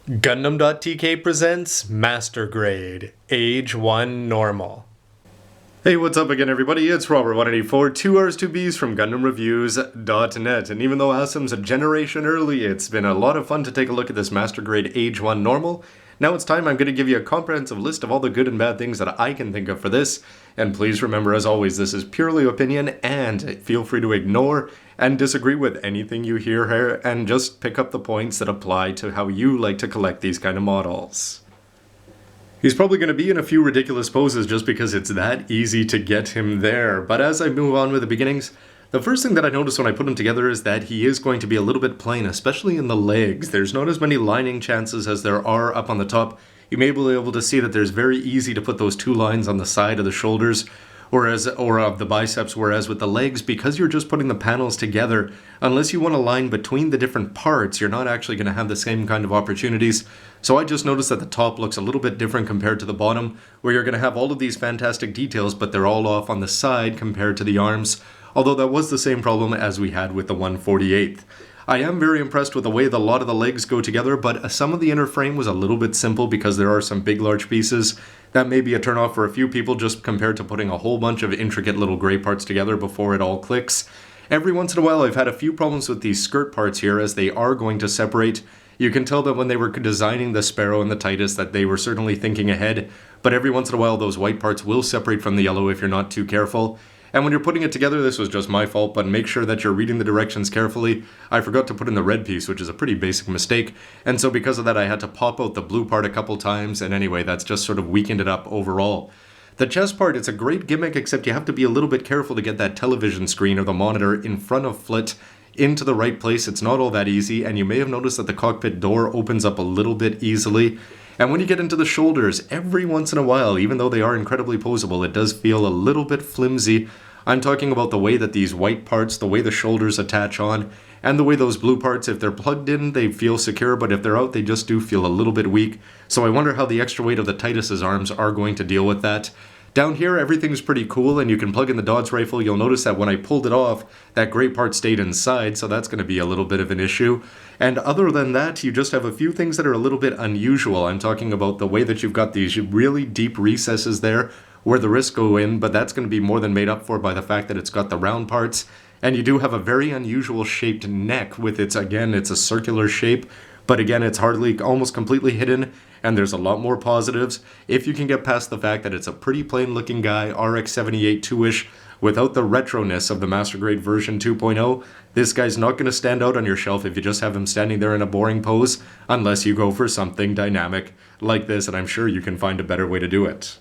Gundam.tk presents Master Grade, Age-1 Normal. Hey, what's up again everybody, it's Robert184, 2Rs 2Bs from GundamReviews.net, and even though Asim's a generation early, it's been a lot of fun to take a look at this Master Grade Age-1 Normal. Now it's time. I'm going to give you a comprehensive list of all the good and bad things that I can think of for this, and please remember, as always, this is purely opinion, and feel free to ignore and disagree with anything you hear here, and just pick up the points that apply to how you like to collect these kind of models. He's probably going to be in a few ridiculous poses just because it's that easy to get him there, but as I move on with the beginnings, the first thing that I noticed when I put him together is that he is going to be a little bit plain, especially in the legs. There's not as many lining chances as there are up on the top. You may be able to see that there's very easy to put those two lines on the side of the shoulders, or of the biceps, whereas with the legs, because you're just putting the panels together, unless you want to line between the different parts, you're not actually going to have the same kind of opportunities. So I just noticed that the top looks a little bit different compared to the bottom, where you're going to have all of these fantastic details, but they're all off on the side compared to the arms, although that was the same problem as we had with the 148th. I am very impressed with the way that a lot of the legs go together, but some of the inner frame was a little bit simple because there are some big large pieces. That may be a turnoff for a few people just compared to putting a whole bunch of intricate little gray parts together before it all clicks. Every once in a while I've had a few problems with these skirt parts here as they are going to separate. You can tell that when they were designing the Sparrow and the Titus that they were certainly thinking ahead, but every once in a while those white parts will separate from the yellow if you're not too careful. And when you're putting it together, this was just my fault, but make sure that you're reading the directions carefully. I forgot to put in the red piece, which is a pretty basic mistake, and so because of that I had to pop out the blue part a couple times, and anyway, that's just sort of weakened it up overall. The chest part, it's a great gimmick, except you have to be a little bit careful to get that television screen or the monitor in front of Flit into the right place. It's not all that easy, and you may have noticed that the cockpit door opens up a little bit easily. And when you get into the shoulders, every once in a while, even though they are incredibly posable, it does feel a little bit flimsy. I'm talking about the way that these white parts, the way the shoulders attach on, and the way those blue parts, if they're plugged in, they feel secure, but if they're out, they just do feel a little bit weak. So I wonder how the extra weight of the Titus's arms are going to deal with that. Down here, everything's pretty cool, and you can plug in the Dodge rifle. You'll notice that when I pulled it off, that gray part stayed inside, so that's going to be a little bit of an issue. And other than that, you just have a few things that are a little bit unusual. I'm talking about the way that you've got these really deep recesses there, where the wrists go in, but that's going to be more than made up for by the fact that it's got the round parts. And you do have a very unusual shaped neck with its a circular shape, but again, it's hardly, almost completely hidden, and there's a lot more positives. If you can get past the fact that it's a pretty plain looking guy, RX-78 2-ish, without the retroness of the Master Grade version 2.0, this guy's not going to stand out on your shelf if you just have him standing there in a boring pose, unless you go for something dynamic like this, and I'm sure you can find a better way to do it.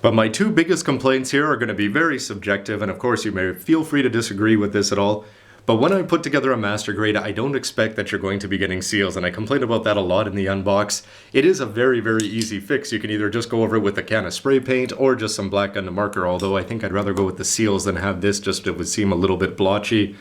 But my two biggest complaints here are going to be very subjective, and of course you may feel free to disagree with this at all, but when I put together a Master Grade, I don't expect that you're going to be getting seals, and I complained about that a lot in the unbox. It is a very, very easy fix. You can either just go over it with a can of spray paint or just some black Gundam marker, although I think I'd rather go with the seals than have this, just it would seem a little bit blotchy.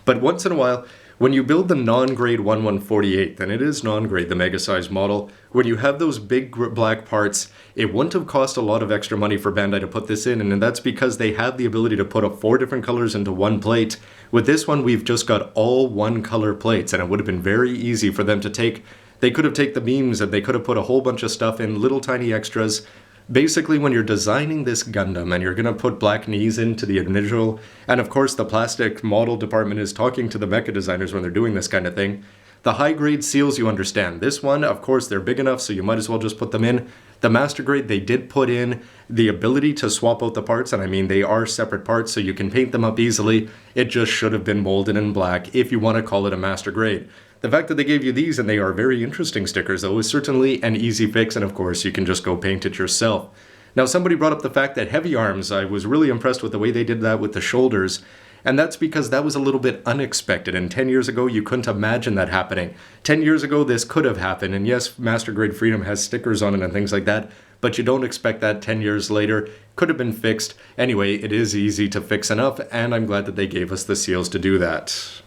But once in a while, when you build the non-grade 1/148th, and it is non-grade, the mega size model, when you have those big black parts, it wouldn't have cost a lot of extra money for Bandai to put this in, and that's because they have the ability to put up 4 different colors into one plate. With this one, we've just got all one color plates, and it would have been very easy for them to take. They could have taken the beams and they could have put a whole bunch of stuff in, little tiny extras. Basically, when you're designing this Gundam and you're going to put black knees into the initial, and of course the plastic model department is talking to the mecha designers when they're doing this kind of thing, the high grade seals you understand. This one, of course, they're big enough so you might as well just put them in. The Master Grade, they did put in the ability to swap out the parts, and I mean they are separate parts so you can paint them up easily. It just should have been molded in black if you want to call it a Master Grade. The fact that they gave you these, and they are very interesting stickers though, is certainly an easy fix, and of course you can just go paint it yourself. Now somebody brought up the fact that heavy arms, I was really impressed with the way they did that with the shoulders, and that's because that was a little bit unexpected, and 10 years ago you couldn't imagine that happening. 10 years ago this could have happened, and yes, Master Grade Freedom has stickers on it and things like that, but you don't expect that 10 years later. Could have been fixed. Anyway, it is easy to fix enough, and I'm glad that they gave us the seals to do that.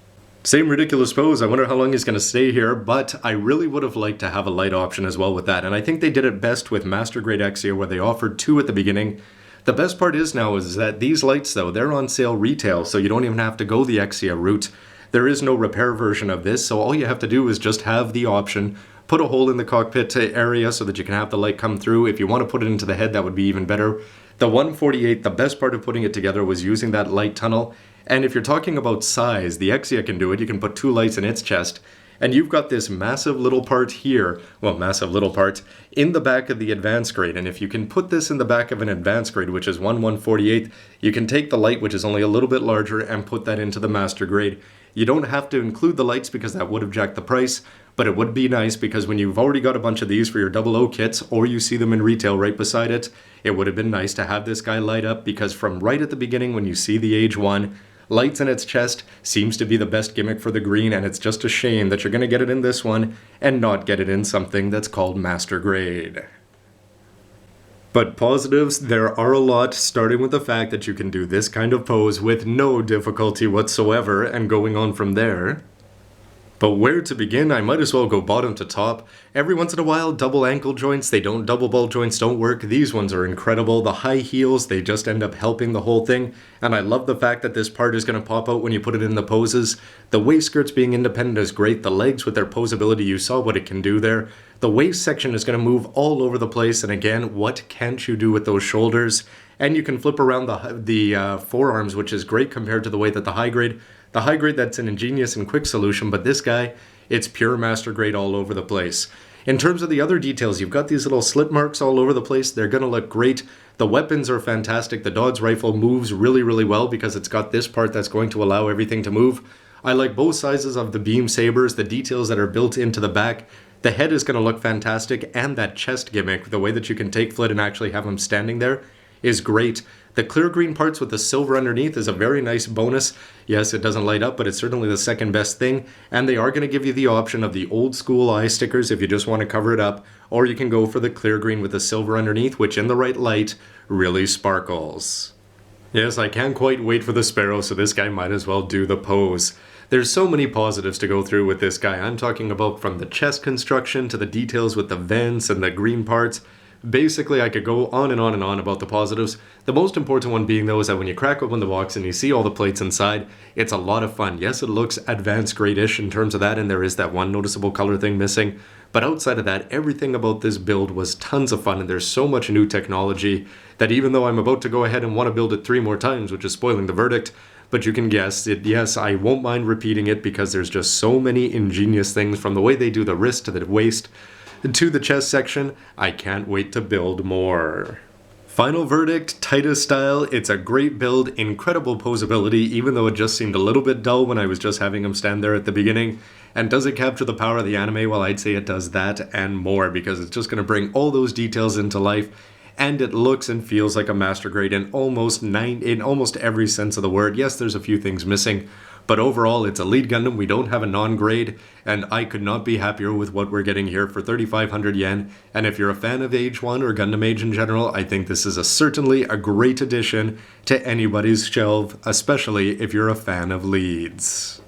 Same ridiculous pose, I wonder how long he's going to stay here, but I really would have liked to have a light option as well with that, and I think they did it best with Master Grade Exia where they offered 2 at the beginning. The best part is now is that these lights though, they're on sale retail, so you don't even have to go the Exia route. There is no repair version of this, so all you have to do is just have the option put a hole in the cockpit area so that you can have the light come through. If you want to put it into the head, that would be even better. The 148, the best part of putting it together was using that light tunnel. And if you're talking about size, the Exia can do it. You can put 2 lights in its chest. And you've got this massive little part here, well, massive little part, in the back of the advanced grade. And if you can put this in the back of an advanced grade, which is 1/148, you can take the light, which is only a little bit larger, and put that into the master grade. You don't have to include the lights because that would have jacked the price, but it would be nice because when you've already got a bunch of these for your 00 kits, or you see them in retail right beside it, it would have been nice to have this guy light up, because from right at the beginning when you see the Age-1, lights in its chest seems to be the best gimmick for the green, and it's just a shame that you're going to get it in this one and not get it in something that's called Master Grade. But positives, there are a lot, starting with the fact that you can do this kind of pose with no difficulty whatsoever and going on from there. But where to begin? I might as well go bottom to top. Every once in a while, double ankle joints, double ball joints don't work. These ones are incredible. The high heels, they just end up helping the whole thing. And I love the fact that this part is going to pop out when you put it in the poses. The waist skirts being independent is great. The legs with their posability, you saw what it can do there. The waist section is going to move all over the place. And again, what can't you do with those shoulders? And you can flip around the forearms, which is great compared to the way that the high grade, that's an ingenious and quick solution, but this guy, it's pure master grade all over the place. In terms of the other details, you've got these little slit marks all over the place. They're going to look great. The weapons are fantastic. The Dodge rifle moves really, really well because it's got this part that's going to allow everything to move. I like both sizes of the beam sabers, the details that are built into the back. The head is going to look fantastic, and that chest gimmick, the way that you can take Flit and actually have him standing there, is great. The clear green parts with the silver underneath is a very nice bonus. Yes, it doesn't light up, but it's certainly the second best thing. And they are going to give you the option of the old school eye stickers if you just want to cover it up, or you can go for the clear green with the silver underneath, which in the right light really sparkles. Yes, I can't quite wait for the Sparrow, so this guy might as well do the pose. There's so many positives to go through with this guy. I'm talking about from the chest construction to the details with the vents and the green parts. Basically, I could go on and on and on about the positives. The most important one being, though, is that when you crack open the box and you see all the plates inside, it's a lot of fun. Yes, it looks advanced grade-ish in terms of that, and there is that one noticeable color thing missing. But outside of that, everything about this build was tons of fun, and there's so much new technology that even though I'm about to go ahead and want to build it 3 more times, which is spoiling the verdict, but you can guess it. Yes, I won't mind repeating it because there's just so many ingenious things, from the way they do the wrist to the waist to the chest section. I can't wait to build more. Final verdict, Titus style. It's a great build, incredible posability, even though it just seemed a little bit dull when I was just having him stand there at the beginning. And does it capture the power of the anime? Well, I'd say it does that and more, because it's just going to bring all those details into life. And it looks and feels like a master grade in almost every sense of the word. Yes, there's a few things missing, but overall, it's a lead Gundam. We don't have a non-grade, and I could not be happier with what we're getting here for 3,500 yen. And if you're a fan of Age-1 or Gundam Age in general, I think this is certainly a great addition to anybody's shelf, especially if you're a fan of leads.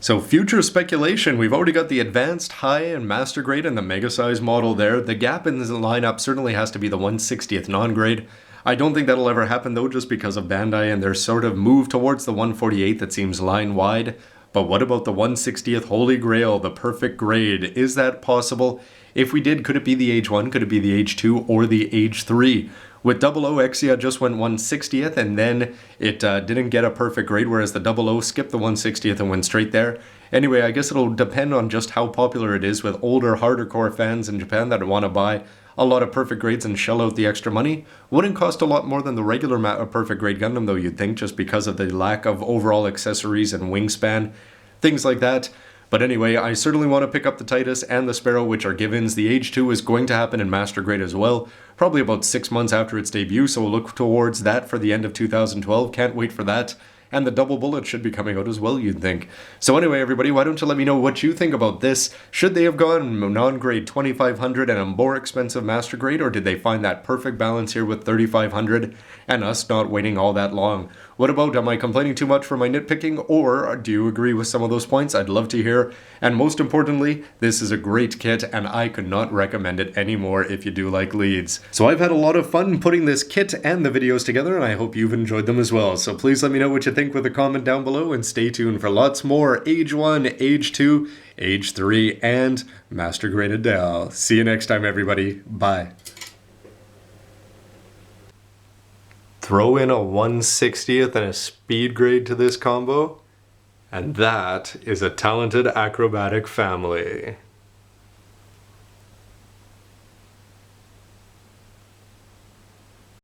So future speculation, we've already got the advanced, high, and master grade and the mega size model there. The gap in the lineup certainly has to be the 1/60th non-grade. I don't think that'll ever happen though, just because of Bandai and their sort of move towards the 1/48 that seems line wide. But what about the 1/60th Holy Grail, the perfect grade? Is that possible? If we did, could it be the Age-1, could it be the Age-2, or the Age-3? With 00 Exia just went 1/60th, and then it didn't get a perfect grade, whereas the 00 skipped the 1/60th and went straight there. Anyway, I guess it'll depend on just how popular it is with older, harder core fans in Japan that want to buy a lot of perfect grades and shell out the extra money. Wouldn't cost a lot more than the regular perfect grade Gundam, though, you'd think, just because of the lack of overall accessories and wingspan, things like that. But anyway, I certainly want to pick up the Titus and the Sparrow, which are givens. The Age-2 is going to happen in Master Grade as well, probably about 6 months after its debut, so we'll look towards that for the end of 2012. Can't wait for that. And the double bullet should be coming out as well, you'd think. So anyway, everybody, why don't you let me know what you think about this? Should they have gone non-grade 2,500 and a more expensive Master Grade, or did they find that perfect balance here with 3,500 and us not waiting all that long? What about, am I complaining too much for my nitpicking, or do you agree with some of those points? I'd love to hear. And most importantly, this is a great kit, and I could not recommend it anymore if you do like leads. So I've had a lot of fun putting this kit and the videos together, and I hope you've enjoyed them as well. So please let me know what you think with a comment down below, and stay tuned for lots more Age 1, Age 2, Age 3, and Master Graded Dell. See you next time, everybody. Bye. Throw in a 1/60th and a speed grade to this combo, and that is a talented acrobatic family.